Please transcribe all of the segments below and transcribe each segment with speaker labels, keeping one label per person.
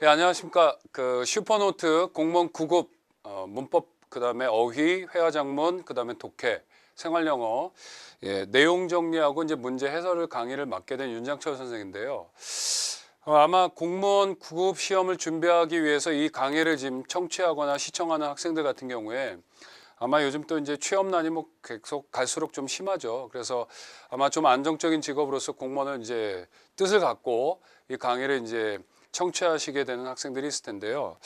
Speaker 1: 예, 안녕하십니까. 그 슈퍼노트 공무원 9급 문법, 그다음에 어휘, 회화작문, 그다음에 독해, 생활영어, 예, 내용 정리하고 이제 문제 해설을 강의를 맡게 된 윤장철 선생인데요. 아마 공무원 9급 시험을 준비하기 위해서 이 강의를 지금 청취하거나 시청하는 학생들 같은 경우에 아마 요즘 또 이제 취업난이 뭐 계속 갈수록 좀 심하죠. 그래서 아마 좀 안정적인 직업으로서 공무원을 이제 뜻을 갖고 이 강의를 이제 청취하시게 되는 학생들이 있을 텐데요.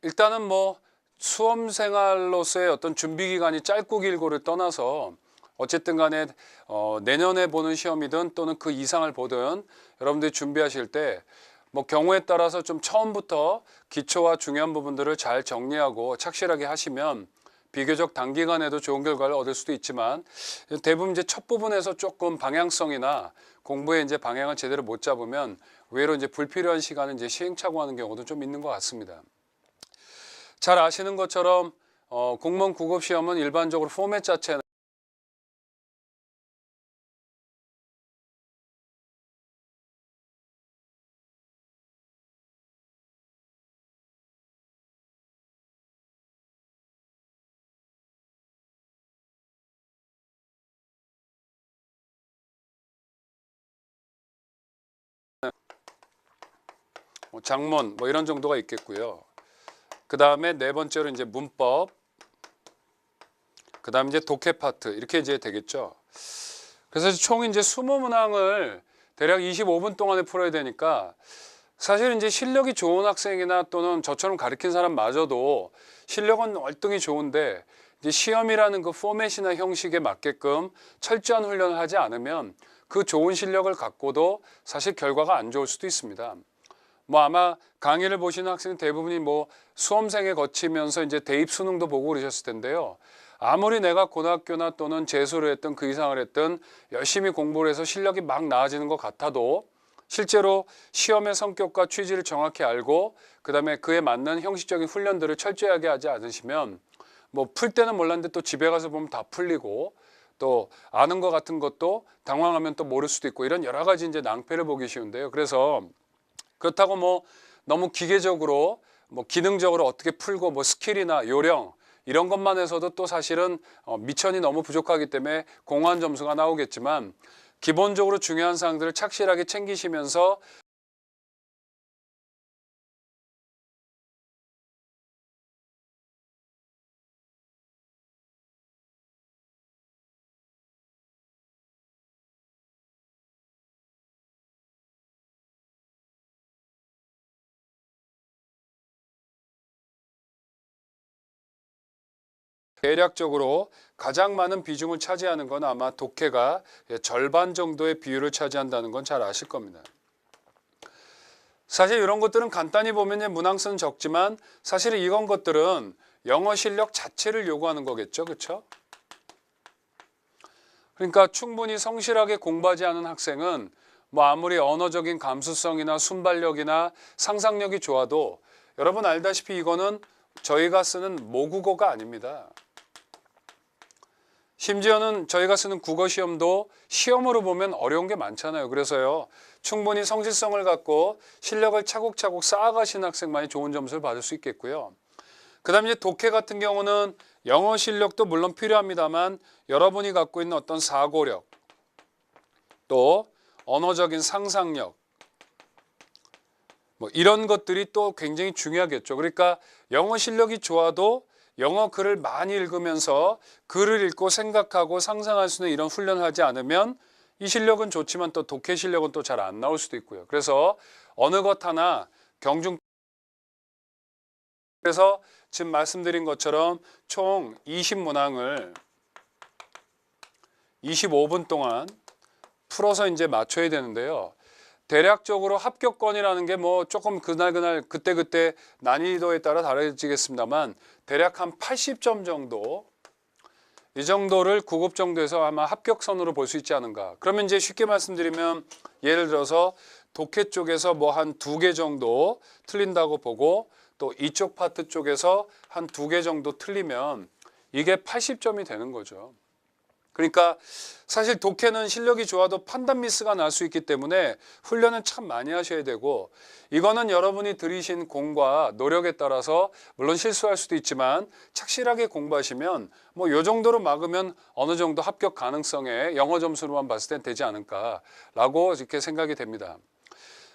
Speaker 1: 일단은 뭐 수험 생활로서의 어떤 준비 기간이 짧고 길고를 떠나서 어쨌든 간에 내년에 보는 시험이든 또는 그 이상을 보든 여러분들이 준비하실 때 뭐 경우에 따라서 좀 처음부터 기초와 중요한 부분들을 잘 정리하고 착실하게 하시면 비교적 단기간에도 좋은 결과를 얻을 수도 있지만 대부분 이제 첫 부분에서 조금 방향성이나 공부에 이제 방향을 제대로 못 잡으면 의외로 이제 불필요한 시간을 이제 시행착오하는 경우도 좀 있는 것 같습니다. 잘 아시는 것처럼 공무원 9급 시험은 일반적으로 포맷 자체는 장문 뭐 이런 정도가 있겠고요. 그 다음에 네 번째로 이제 문법, 그 다음에 이제 독해 파트 이렇게 이제 되겠죠. 그래서 총 이제 20문항을 대략 25분 동안에 풀어야 되니까 사실 이제 실력이 좋은 학생이나 또는 저처럼 가르친 사람마저도 실력은 월등히 좋은데 이제 시험이라는 그 포맷이나 형식에 맞게끔 철저한 훈련을 하지 않으면 그 좋은 실력을 갖고도 사실 결과가 안 좋을 수도 있습니다. 뭐 아마 강의를 보시는 학생 대부분이 뭐 수험생에 거치면서 이제 대입 수능도 보고 그러셨을 텐데요. 아무리 내가 고등학교나 또는 재수를 했든 그 이상을 했든 열심히 공부를 해서 실력이 막 나아지는 것 같아도 실제로 시험의 성격과 취지를 정확히 알고 그다음에 그에 맞는 형식적인 훈련들을 철저하게 하지 않으시면 뭐 풀 때는 몰랐는데 또 집에 가서 보면 다 풀리고 또 아는 것 같은 것도 당황하면 또 모를 수도 있고 이런 여러 가지 이제 낭패를 보기 쉬운데요. 그래서 그렇다고 뭐 너무 기계적으로 뭐 기능적으로 어떻게 풀고 뭐 스킬이나 요령 이런 것만 해서도 또 사실은 미천이 너무 부족하기 때문에 공허한 점수가 나오겠지만 기본적으로 중요한 사항들을 착실하게 챙기시면서 대략적으로 가장 많은 비중을 차지하는 건 아마 독해가 절반 정도의 비율을 차지한다는 건 잘 아실 겁니다. 사실 이런 것들은 간단히 보면 문항수는 적지만 사실은 이런 것들은 영어 실력 자체를 요구하는 거겠죠. 그렇죠? 그러니까 충분히 성실하게 공부하지 않은 학생은 뭐 아무리 언어적인 감수성이나 순발력이나 상상력이 좋아도 여러분 알다시피 이거는 저희가 쓰는 모국어가 아닙니다. 심지어는 저희가 쓰는 국어 시험도 시험으로 보면 어려운 게 많잖아요. 그래서요, 충분히 성실성을 갖고 실력을 차곡차곡 쌓아가신 학생만이 좋은 점수를 받을 수 있겠고요. 그 다음에 이제 독해 같은 경우는 영어 실력도 물론 필요합니다만 여러분이 갖고 있는 어떤 사고력, 또 언어적인 상상력, 뭐 이런 것들이 또 굉장히 중요하겠죠. 그러니까 영어 실력이 좋아도 영어 글을 많이 읽으면서 글을 읽고 생각하고 상상할 수 있는 이런 훈련을 하지 않으면 이 실력은 좋지만 또 독해 실력은 또 잘 안 나올 수도 있고요. 그래서 어느 것 하나 경중 그래서 지금 말씀드린 것처럼 총 20문항을 25분 동안 풀어서 이제 맞춰야 되는데요. 대략적으로 합격권이라는 게 뭐 조금 그날 그때 난이도에 따라 다르지겠습니다만 대략 한 80점 정도 이 정도를 9급 정도에서 아마 합격선으로 볼 수 있지 않은가. 그러면 이제 쉽게 말씀드리면 예를 들어서 독해 쪽에서 뭐 한 2개 정도 틀린다고 보고 또 이쪽 파트 쪽에서 한 2개 정도 틀리면 이게 80점이 되는 거죠. 그러니까 사실 독해는 실력이 좋아도 판단 미스가 날 수 있기 때문에 훈련은 참 많이 하셔야 되고, 이거는 여러분이 들이신 공과 노력에 따라서 물론 실수할 수도 있지만 착실하게 공부하시면 뭐 요 정도로 막으면 어느 정도 합격 가능성에 영어 점수로만 봤을 땐 되지 않을까라고 이렇게 생각이 됩니다.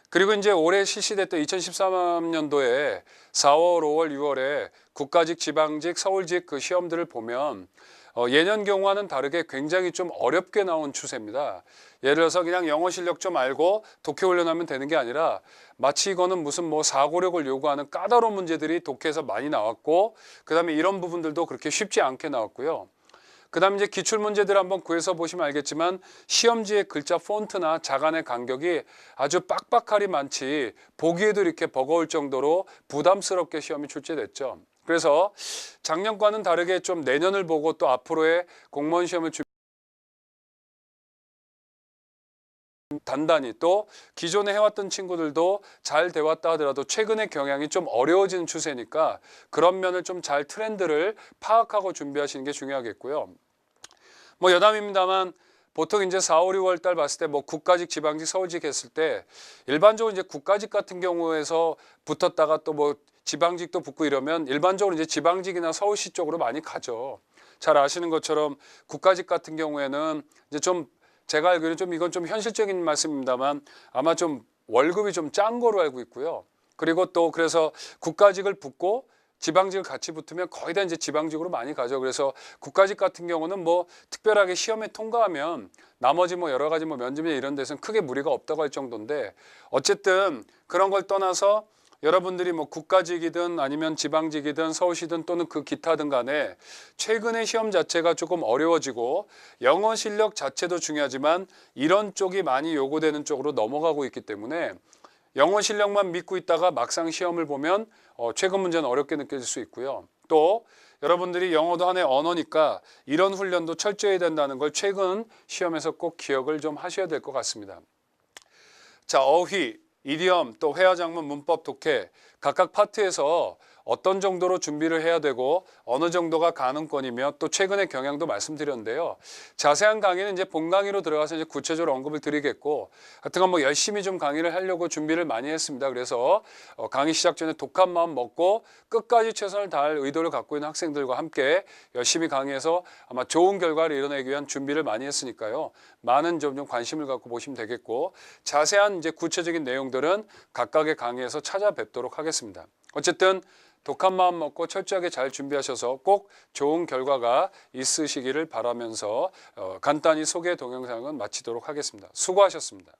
Speaker 1: 그리고 이제 올해 실시됐던 2013년도에 4월, 5월, 6월에 국가직, 지방직, 서울직 그 시험들을 보면 예년 경우와는 다르게 굉장히 좀 어렵게 나온 추세입니다. 예를 들어서 그냥 영어 실력 좀 알고 독해 훈련하면 되는 게 아니라 마치 이거는 무슨 뭐 사고력을 요구하는 까다로운 문제들이 독해에서 많이 나왔고, 그다음에 이런 부분들도 그렇게 쉽지 않게 나왔고요. 그다음에 이제 기출 문제들 한번 구해서 보시면 알겠지만 시험지의 글자 폰트나 자간의 간격이 아주 빡빡하리 많지 보기에도 이렇게 버거울 정도로 부담스럽게 시험이 출제됐죠. 그래서 작년과는 다르게 좀 내년을 보고 또 앞으로의 공무원 시험을 단단히, 또 기존에 해왔던 친구들도 잘 돼왔다 하더라도 최근의 경향이 좀 어려워지는 추세니까 그런 면을 좀 잘 트렌드를 파악하고 준비하시는 게 중요하겠고요. 뭐 여담입니다만 보통 이제 4, 5, 6월 달 봤을 때 뭐 국가직, 지방직, 서울직 했을 때 일반적으로 이제 국가직 같은 경우에서 붙었다가 또 뭐 지방직도 붙고 이러면 일반적으로 이제 지방직이나 서울시 쪽으로 많이 가죠. 잘 아시는 것처럼 국가직 같은 경우에는 이제 좀 제가 알기로는 좀 이건 좀 현실적인 말씀입니다만 아마 좀 월급이 좀 짠 거로 알고 있고요. 그리고 또 그래서 국가직을 붙고 지방직을 같이 붙으면 거의 다 이제 지방직으로 많이 가죠. 그래서 국가직 같은 경우는 뭐 특별하게 시험에 통과하면 나머지 뭐 여러 가지 뭐 면접이나 이런 데서는 크게 무리가 없다고 할 정도인데, 어쨌든 그런 걸 떠나서 여러분들이 뭐 국가직이든 아니면 지방직이든 서울시든 또는 그 기타든 간에 최근의 시험 자체가 조금 어려워지고 영어 실력 자체도 중요하지만 이런 쪽이 많이 요구되는 쪽으로 넘어가고 있기 때문에 영어 실력만 믿고 있다가 막상 시험을 보면 최근 문제는 어렵게 느껴질 수 있고요. 또 여러분들이 영어도 하나의 언어니까 이런 훈련도 철저히 해야 된다는 걸 최근 시험에서 꼭 기억을 좀 하셔야 될 것 같습니다. 자, 어휘, 이디엄, 또 회화작문, 문법, 독해 각각 파트에서 어떤 정도로 준비를 해야 되고 어느 정도가 가능권이며 또 최근의 경향도 말씀드렸는데요. 자세한 강의는 이제 본 강의로 들어가서 이제 구체적으로 언급을 드리겠고, 하여튼간 뭐 열심히 좀 강의를 하려고 준비를 많이 했습니다. 그래서 강의 시작 전에 독한 마음 먹고 끝까지 최선을 다할 의도를 갖고 있는 학생들과 함께 열심히 강의해서 아마 좋은 결과를 이뤄내기 위한 준비를 많이 했으니까요. 많은 좀 관심을 갖고 보시면 되겠고, 자세한 이제 구체적인 내용들은 각각의 강의에서 찾아뵙도록 하겠습니다. 어쨌든 독한 마음 먹고 철저하게 잘 준비하셔서 꼭 좋은 결과가 있으시기를 바라면서 간단히 소개 동영상은 마치도록 하겠습니다. 수고하셨습니다.